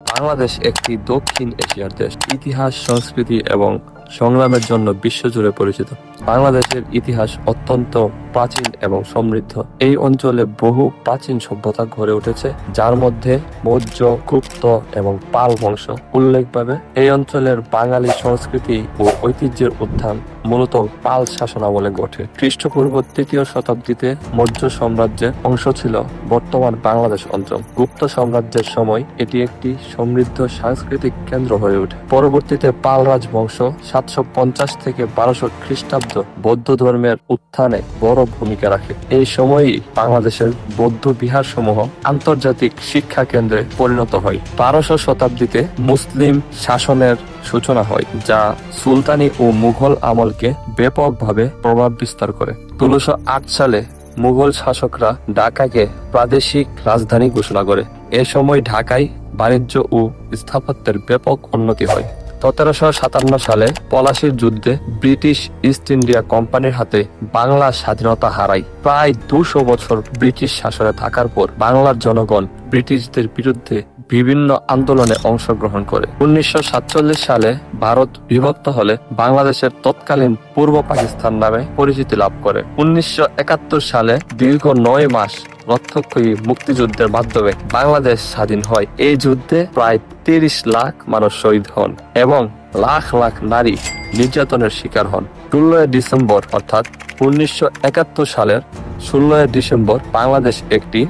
বাংলাদেশ একটি দক্ষিণ এশিয়ার দেশ। ইতিহাস, সংস্কৃতি এবং সংগ্রামের জন্য বিশ্বজুড়ে পরিচিত। বাংলাদেশের ইতিহাস অত্যন্ত প্রাচীন এবং সমৃদ্ধ। এই অঞ্চলে বহু প্রাচীন সভ্যতা গড়ে উঠেছে, যার মধ্যে মৌর্য, গুপ্ত এবং পাল বংশ উল্লেখভাবে। এই অঞ্চলের বাঙালি সংস্কৃতি ও ঐতিহ্যের উত্থান মূলত পাল শাসনামলে ঘটে। খ্রিস্টপূর্ব ৩য় শতাব্দীতে মৌর্য সাম্রাজ্যের অংশ ছিল বর্তমান বাংলাদেশ অঞ্চল। গুপ্ত সাম্রাজ্যের সময় এটি একটি সমৃদ্ধ সাংস্কৃতিক কেন্দ্র হয়ে ওঠে। পরবর্তীতে পাল রাজবংশ ৭৫০ থেকে ১২০০ খ্রিস্টাব্দ বৌদ্ধ ধর্মের উত্থানে বড় ভূমিকা রাখে। এই সময়ই বাংলাদেশের বৌদ্ধ বিহার সমূহ আন্তর্জাতিক শিক্ষা কেন্দ্রে পরিণত হয়। ১২শ শতাব্দীতে মুসলিম শাসনের সূচনা হয়, যা সুলতানি ও মুঘল আমলকে ব্যাপকভাবে প্রভাব বিস্তার করে। ১৬০৮ সালে মুঘল শাসকরা ঢাকাকে প্রাদেশিক রাজধানী ঘোষণা করে। এ সময় ঢাকায় বাণিজ্য ও স্থাপত্যের ব্যাপক উন্নতি হয়। ১৭৫৭ সালে পলাশীর যুদ্ধে ব্রিটিশ ইস্ট ইন্ডিয়া কোম্পানির হাতে বাংলা স্বাধীনতা হারায়। প্রায় ২০০ বছর ব্রিটিশ শাসনে থাকার পর বাংলার জনগণ ব্রিটিশদের বিরুদ্ধে বিভিন্ন আন্দোলনে অংশগ্রহণ করে। ১৯৪৭ সালে ভারত বিভক্ত হলে বাংলাদেশের তৎকালীন পূর্ব পাকিস্তান নামে পরিচিতি লাভ করে। ১৯৭১ সালে দীর্ঘ ৯ মাস রক্তক্ষয়ী মুক্তিযুদ্ধের মাধ্যমে বাংলাদেশ স্বাধীন হয়। এই যুদ্ধে প্রায় ৩০ লাখ মানুষ শহীদ হন এবং লাখ লাখ নারী নির্যাতনের শিকার হন। ১৬ ডিসেম্বর অর্থাৎ ১৯৭১ সালের ১৬ ডিসেম্বর বাংলাদেশ একটি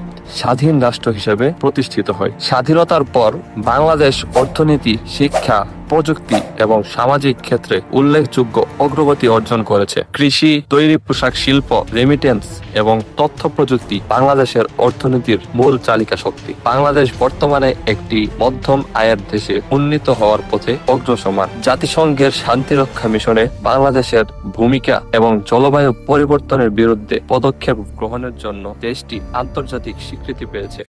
স্বাধীন রাষ্ট্র হিসেবে প্রতিষ্ঠিত হয়। স্বাধীনতার পর বাংলাদেশ অর্থনীতি, শিক্ষা, প্রযুক্তি এবং সামাজিক ক্ষেত্রে উল্লেখযোগ্য অগ্রগতি অর্জন করেছে। কৃষি, তৈরি পোশাক শিল্প, রেমিটেন্স এবং তথ্য প্রযুক্তি বাংলাদেশের অর্থনীতির মূল চালিকা শক্তি। বাংলাদেশ বর্তমানে একটি মধ্যম আয়ের দেশে উন্নীত হওয়ার পথে অগ্রসর। জাতিসংঘের শান্তিরক্ষা মিশনে বাংলাদেশের ভূমিকা এবং জলবায়ু পরিবর্তনের বিরুদ্ধে পদক্ষেপ গ্রহণের জন্য দেশটি আন্তর্জাতিক স্বীকৃতি পেয়েছে।